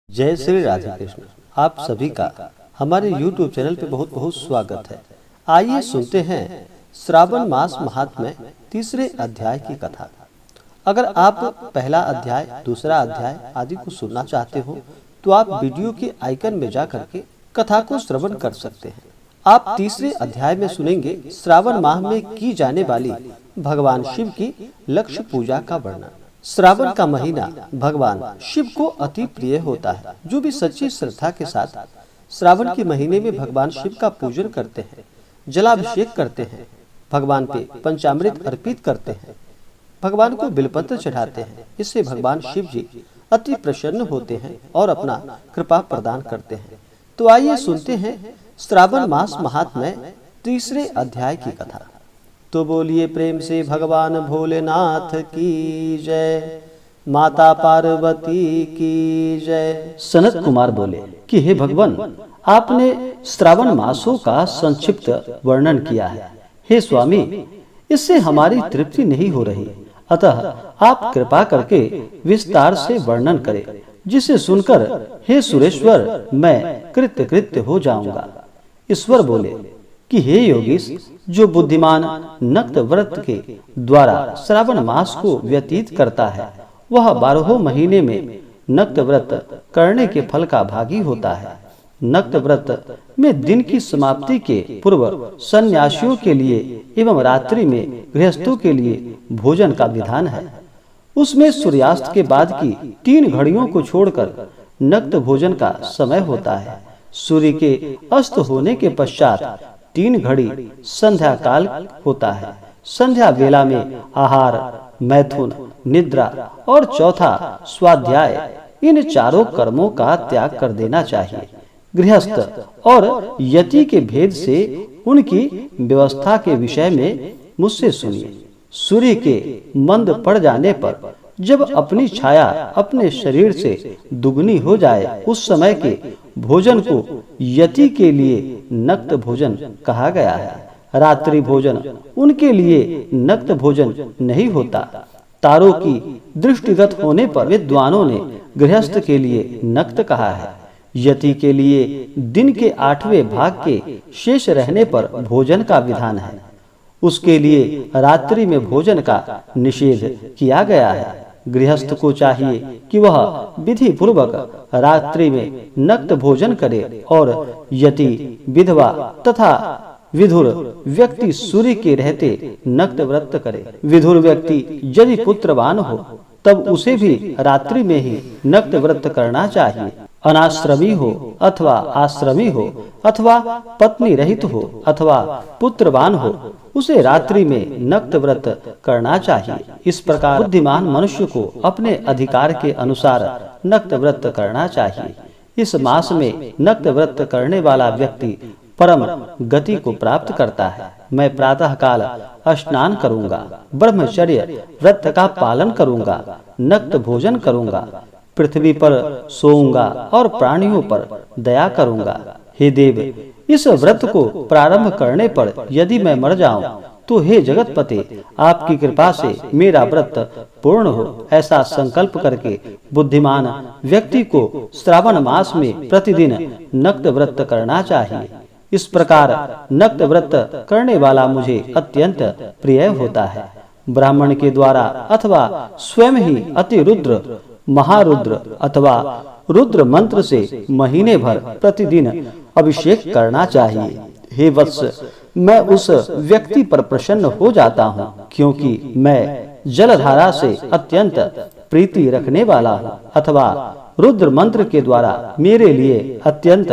जय श्री राधे कृष्ण। आप सभी का हमारे YouTube चैनल पे बहुत बहुत स्वागत है। आइए सुनते हैं श्रावण मास महात्म्य तीसरे अध्याय की कथा। अगर आप पहला अध्याय, दूसरा अध्याय आदि को सुनना चाहते हो तो आप वीडियो के आइकन में जा करके कथा को श्रवण कर सकते हैं। आप तीसरे अध्याय में सुनेंगे श्रावण माह में की जाने वाली भगवान शिव की लक्ष्य पूजा का वर्णन। श्रावण का महीना भगवान शिव को अति प्रिय होता है। जो भी सच्ची श्रद्धा के साथ श्रावण के महीने में भगवान शिव का पूजन करते हैं, जलाभिषेक करते हैं, भगवान पे पंचामृत अर्पित करते हैं, भगवान को बिलपत्र चढ़ाते हैं, इससे भगवान शिव जी अति प्रसन्न होते हैं और अपना कृपा प्रदान करते हैं। तो आइए सुनते हैं श्रावण मास महात्म्य तीसरे अध्याय की कथा। तो बोलिए प्रेम से भगवान भोलेनाथ की जय, माता पार्वती की जय। सनत कुमार बोले कि हे भगवान, आपने श्रावण मासों का संक्षिप्त वर्णन किया है। हे स्वामी, इससे हमारी तृप्ति नहीं हो रही, अतः आप कृपा करके विस्तार से वर्णन करें, जिसे सुनकर हे सुरेश्वर मैं कृत्य हो जाऊंगा। ईश्वर बोले कि हे योगीश, जो बुद्धिमान नक्त व्रत के द्वारा श्रावण मास को व्यतीत करता है, वह 12 महीने में नक्त व्रत करने के फल का भागी होता है। नक्त व्रत में दिन की समाप्ति के पूर्व सन्यासियों के लिए एवं रात्रि में गृहस्थों के लिए भोजन का विधान है। उसमें सूर्यास्त के बाद की 3 घड़ियों को छोड़कर नक्त भोजन का समय होता है। सूर्य के अस्त होने के पश्चात 3 घड़ी संध्या काल होता है। संध्या वेला में आहार, मैथुन, निद्रा और चौथा स्वाध्याय, इन चारों कर्मों का त्याग कर देना चाहिए। गृहस्थ और यति के भेद से उनकी व्यवस्था के विषय में मुझसे सुनिए। सूर्य के मंद पड़ जाने पर जब अपनी छाया अपने शरीर से दुगनी हो जाए, उस समय के भोजन को यति के लिए नक्त भोजन कहा गया है। रात्रि भोजन उनके लिए नक्त भोजन नहीं होता। तारों की दृष्टिगत होने पर विद्वानों ने गृहस्थ के लिए नक्त कहा है। यति के लिए दिन के 8वें भाग के शेष रहने पर भोजन का विधान है। उसके लिए रात्रि में भोजन का निषेध किया गया है। गृहस्थ को चाहिए कि वह विधि पूर्वक रात्रि में नक्त भोजन करे और यति, विधवा तथा विधुर व्यक्ति सूर्य के रहते नक्त व्रत करे। विधुर व्यक्ति यदि पुत्रवान हो तब उसे भी रात्रि में ही नक्त व्रत करना चाहिए। अनाश्रमी हो अथवा आश्रमी हो अथवा पत्नी रहित हो अथवा पुत्रवान हो, उसे रात्रि में नक्त व्रत करना चाहिए। इस प्रकार बुद्धिमान मनुष्य को अपने अधिकार के अनुसार नक्त व्रत करना चाहिए। इस मास में नक्त व्रत करने वाला व्यक्ति परम गति को प्राप्त करता है। मैं प्रातः काल स्नान करूंगा, ब्रह्मचर्य व्रत का पालन करूंगा, नक्त भोजन करूंगा, पृथ्वी पर सोऊंगा और प्राणियों पर दया करूंगा। हे देव, इस व्रत को प्रारंभ करने पर यदि मैं मर जाऊं तो हे जगतपते, आपकी कृपा से मेरा व्रत पूर्ण हो, ऐसा संकल्प करके बुद्धिमान व्यक्ति को श्रावण मास में प्रतिदिन नक्त व्रत करना चाहिए। इस प्रकार नक्त व्रत करने वाला मुझे अत्यंत प्रिय होता है। ब्राह्मण के द्वारा अथवा स्वयं ही अति रुद्र, महारुद्र अथवा रुद्र मंत्र से महीने भर प्रतिदिन अभिषेक करना चाहिए। हे वत्स, मैं उस व्यक्ति पर प्रसन्न हो जाता हूँ, क्योंकि मैं जलधारा से अत्यंत प्रीति रखने वाला हूँ। अथवा रुद्र मंत्र के द्वारा मेरे लिए अत्यंत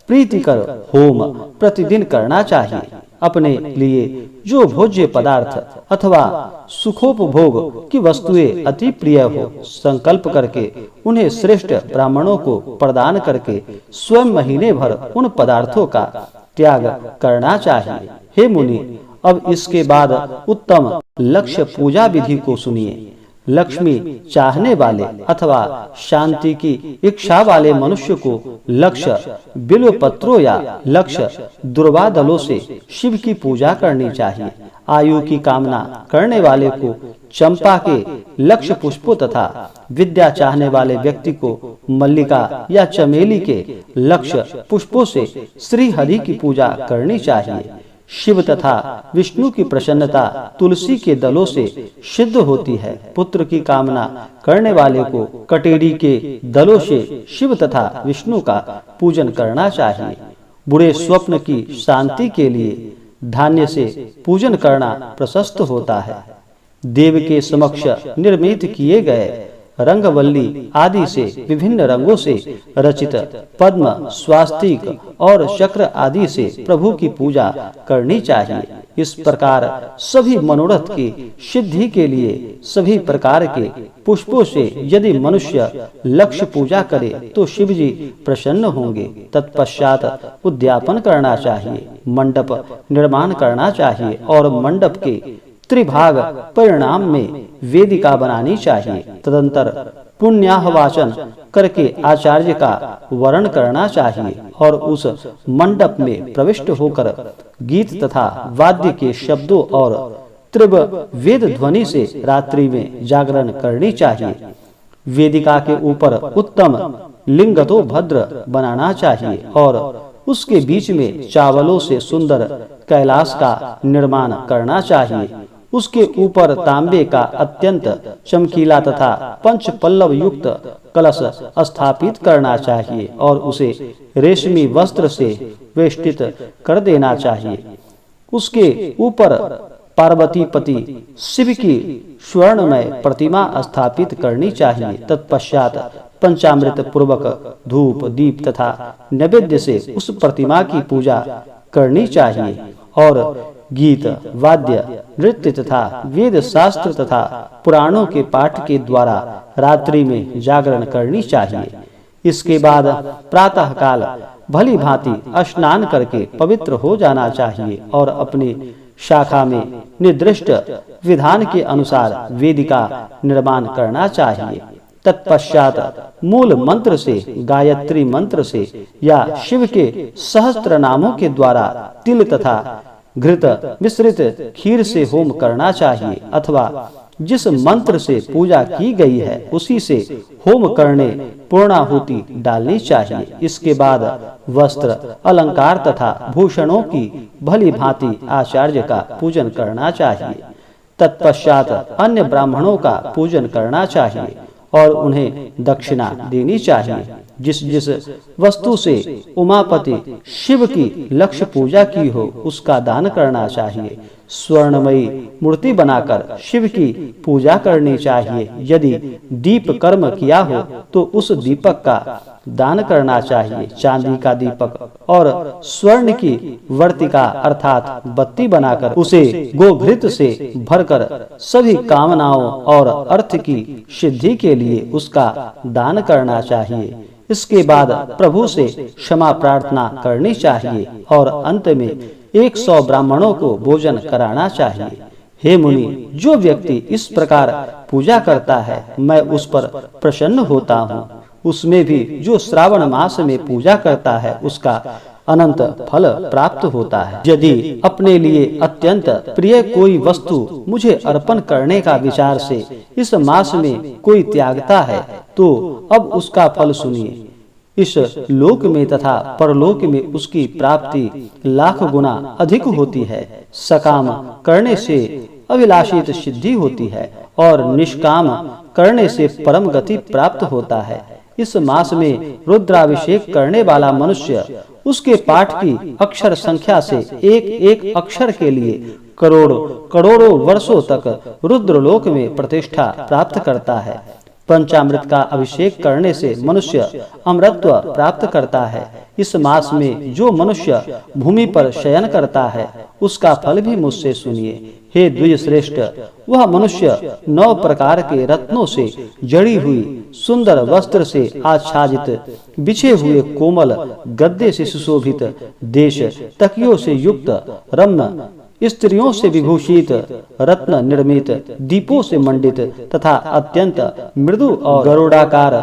प्रीतिकर होम प्रतिदिन करना चाहिए। अपने लिए जो भोज्य पदार्थ अथवा सुखोपभोग की वस्तुएं अति प्रिय हो, संकल्प करके उन्हें श्रेष्ठ ब्राह्मणों को प्रदान करके स्वयं महीने भर उन पदार्थों का त्याग करना चाहिए। हे मुनि, अब इसके बाद उत्तम लक्ष्य पूजा विधि को सुनिए। लक्ष्मी चाहने वाले अथवा शांति की इच्छा वाले मनुष्य को लक्ष्य बिल्व पत्रों या लक्ष्य दुर्वादलों से शिव की पूजा करनी चाहिए। आयु की कामना करने वाले को चंपा के लक्ष्य पुष्पों तथा विद्या चाहने वाले व्यक्ति को मल्लिका या चमेली के लक्ष्य पुष्पों से श्री हरि की पूजा करनी चाहिए। शिव तथा विष्णु की प्रसन्नता तुलसी के दलों से सिद्ध होती है। पुत्र की कामना करने वाले को कटेरी के दलों से शिव तथा विष्णु का पूजन करना चाहिए। बुरे स्वप्न की शांति के लिए धान्य से पूजन करना प्रशस्त होता है। देव के समक्ष निर्मित किए गए रंगवल्ली आदि से विभिन्न रंगों से रचित पद्म, स्वास्तिक और चक्र आदि से प्रभु की पूजा करनी चाहिए। इस प्रकार सभी मनोरथ की सिद्धि के लिए सभी प्रकार के पुष्पों से यदि मनुष्य लक्ष्य पूजा करे तो शिव जी प्रसन्न होंगे। तत्पश्चात उद्यापन करना चाहिए, मंडप निर्माण करना चाहिए और मंडप के त्रिभाग परिणाम में वेदिका बनानी चाहिए। तदंतर पुण्याहवाचन करके आचार्य का वर्ण करना चाहिए और उस मंडप में प्रविष्ट होकर गीत तथा वाद्य के शब्दों और त्रिव वेद ध्वनि से रात्रि में जागरण करनी चाहिए। वेदिका के ऊपर उत्तम लिंगतो भद्र बनाना चाहिए और उसके बीच में चावलों से सुंदर कैलाश का निर्माण करना चाहिए। उसके ऊपर तांबे का अत्यंत चमकीला तथा पंच पल्लव युक्त कलश स्थापित करना चाहिए और उसे रेशमी वस्त्र से वेष्टित कर देना चाहिए। उसके ऊपर पार्वती पति शिव की स्वर्णमय प्रतिमा स्थापित करनी चाहिए। तत्पश्चात पंचामृत पूर्वक धूप, दीप तथा नैवेद्य से उस प्रतिमा की पूजा करनी चाहिए और गीत, वाद्य, नृत्य तथा वेद शास्त्र तथा पुराणों के पाठ के द्वारा रात्रि में जागरण करनी चाहिए। इसके बाद प्रातः काल भली भांति स्नान करके पवित्र हो जाना चाहिए और अपनी शाखा में निर्दिष्ट विधान के अनुसार वेदिका निर्माण करना चाहिए। तत्पश्चात मूल मंत्र से, गायत्री मंत्र से या शिव के सहस्त्र नामों के द्वारा तिल तथा घृत मिश्रित खीर से होम करना चाहिए अथवा जिस मंत्र से पूजा की गई है उसी से होम करने पूर्णाहुति डालनी चाहिए। इसके बाद वस्त्र, अलंकार तथा भूषणों की भली भांति आचार्य का पूजन करना चाहिए। तत्पश्चात अन्य ब्राह्मणों का पूजन करना चाहिए और उन्हें दक्षिणा देनी चाहिए। जिस जिस वस्तु से उमापति शिव की लक्ष्य पूजा की हो उसका दान करना चाहिए। स्वर्णमयी मूर्ति बनाकर शिव की पूजा करनी चाहिए। यदि दीप कर्म किया हो तो उस दीपक का दान करना चाहिए। चांदी का दीपक और स्वर्ण की वर्तिका अर्थात बत्ती बनाकर उसे गोघृत से भरकर सभी कामनाओं और अर्थ की सिद्धि के लिए उसका दान करना चाहिए। इसके बाद प्रभु से क्षमा प्रार्थना करनी चाहिए और अंत में 100 ब्राह्मणों को भोजन कराना चाहिए। हे मुनि, जो व्यक्ति इस प्रकार पूजा करता है मैं उस पर प्रसन्न होता हूँ। उसमें भी जो श्रावण मास में पूजा करता है उसका अनंत फल प्राप्त होता है। यदि अपने लिए अत्यंत प्रिय कोई वस्तु मुझे अर्पण करने का विचार से इस मास में कोई त्यागता है तो अब उसका फल सुनिए। इस लोक में तथा परलोक में उसकी प्राप्ति लाख गुना अधिक होती है। सकाम करने से अभिलाषित सिद्धि होती है और निष्काम करने से परम गति प्राप्त होता है। इस मास में रुद्राभिषेक करने वाला मनुष्य उसके पाठ की अक्षर संख्या से एक एक अक्षर के लिए करोड़ों वर्षों तक रुद्रलोक में प्रतिष्ठा प्राप्त करता है। पंचामृत का अभिषेक करने से मनुष्य अमरत्व प्राप्त करता है। इस मास में जो मनुष्य भूमि पर शयन करता है उसका फल भी मुझसे सुनिए। हे द्विज श्रेष्ठ, वह मनुष्य 9 प्रकार के रत्नों से जड़ी हुई सुंदर वस्त्र से आच्छादित, बिछे हुए कोमल गद्दे से सुशोभित, देश तकियों से युक्त, रम्य स्त्रियों से विभूषित, रत्न निर्मित, दीपों से मंडित तथा अत्यंत मृदु और गरुड़ाकार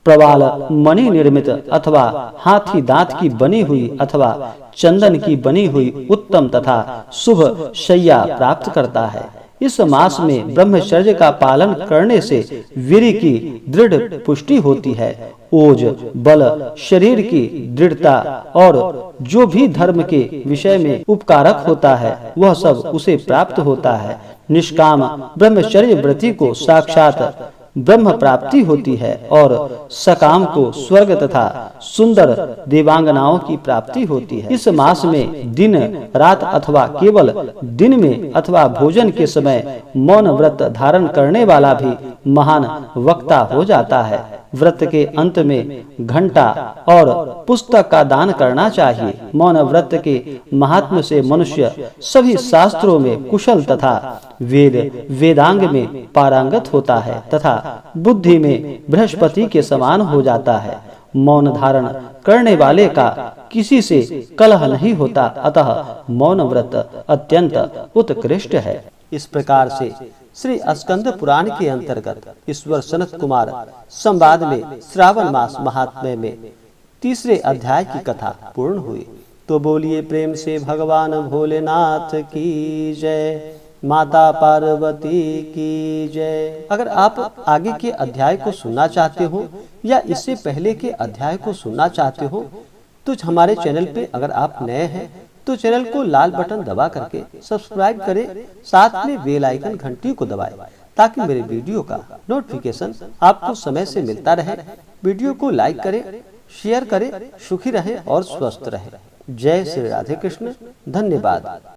प्रवाल मणि निर्मित अथवा हाथी दांत की बनी हुई अथवा चंदन की बनी हुई उत्तम तथा शुभ शैया प्राप्त करता है। इस मास में ब्रह्मचर्य का पालन करने से वीर्य की दृढ़ पुष्टि होती है। ओज, बल, शरीर की दृढ़ता और जो भी धर्म के विषय में उपकारक होता है वह सब उसे प्राप्त होता है। निष्काम ब्रह्मचर्य व्रती को साक्षात ब्रह्म प्राप्ति होती है और सकाम को स्वर्ग तथा सुंदर देवांगनाओं की प्राप्ति होती है। इस मास में दिन रात अथवा केवल दिन में अथवा भोजन के समय मौन व्रत धारण करने वाला भी महान वक्ता हो जाता है। व्रत के अंत में घंटा और पुस्तक का दान करना चाहिए। मौन व्रत के महात्म्य से मनुष्य सभी शास्त्रों में कुशल तथा वेदांग में पारंगत होता है तथा बुद्धि में बृहस्पति के समान हो जाता है। मौन धारण करने वाले का किसी से कलह नहीं होता, अतः मौन व्रत अत्यंत उत्कृष्ट है। इस प्रकार से श्री स्कंद पुराण के अंतर्गत ईश्वर सनत कुमार संवाद में श्रावण मास महात्म्य में तीसरे अध्याय की कथा पूर्ण हुई। तो बोलिए प्रेम से भगवान भोलेनाथ की जय, माता पार्वती की जय। अगर आप आगे के अध्याय को सुनना चाहते हो या इससे पहले के अध्याय को सुनना चाहते हो तो हमारे चैनल पे अगर आप नए हैं तो चैनल को लाल बटन दबा करके सब्सक्राइब करें, साथ में बेल आइकन घंटी को दबाएं ताकि मेरे वीडियो का नोटिफिकेशन आपको समय से मिलता रहे। वीडियो को लाइक करें, शेयर करें। सुखी रहें और स्वस्थ रहें। जय श्री राधे कृष्ण। धन्यवाद।